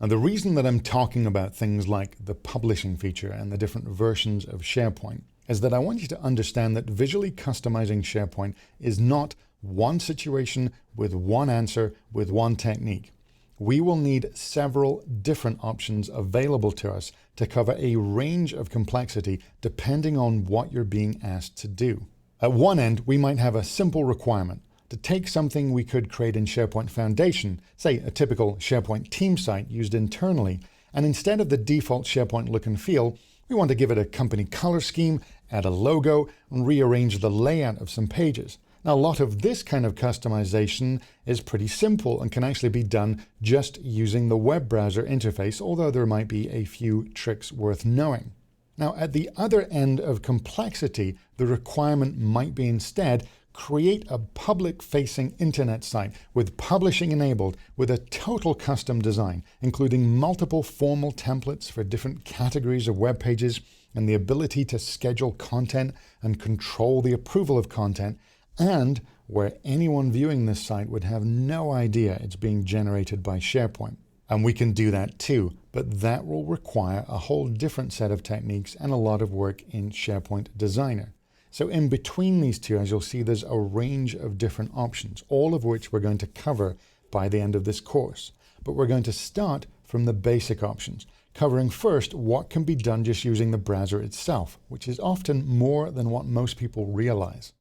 And the reason that I'm talking about things like the publishing feature and the different versions of SharePoint is that I want you to understand that visually customizing SharePoint is not one situation with one answer with one technique. We will need several different options available to us to cover a range of complexity depending on what you're being asked to do. At one end, we might have a simple requirement to take something we could create in SharePoint Foundation, say a typical SharePoint team site used internally, and instead of the default SharePoint look and feel, we want to give it a company color scheme, add a logo, and rearrange the layout of some pages. Now, a lot of this kind of customization is pretty simple and can actually be done just using the web browser interface, although there might be a few tricks worth knowing. Now, at the other end of complexity, the requirement might be instead create a public-facing internet site with publishing enabled with a total custom design, including multiple formal templates for different categories of web pages and the ability to schedule content and control the approval of content, and where anyone viewing this site would have no idea it's being generated by SharePoint. And we can do that too, but that will require a whole different set of techniques and a lot of work in SharePoint Designer. So in between these two, as you'll see, there's a range of different options, all of which we're going to cover by the end of this course. But we're going to start from the basic options, covering first what can be done just using the browser itself, which is often more than what most people realize.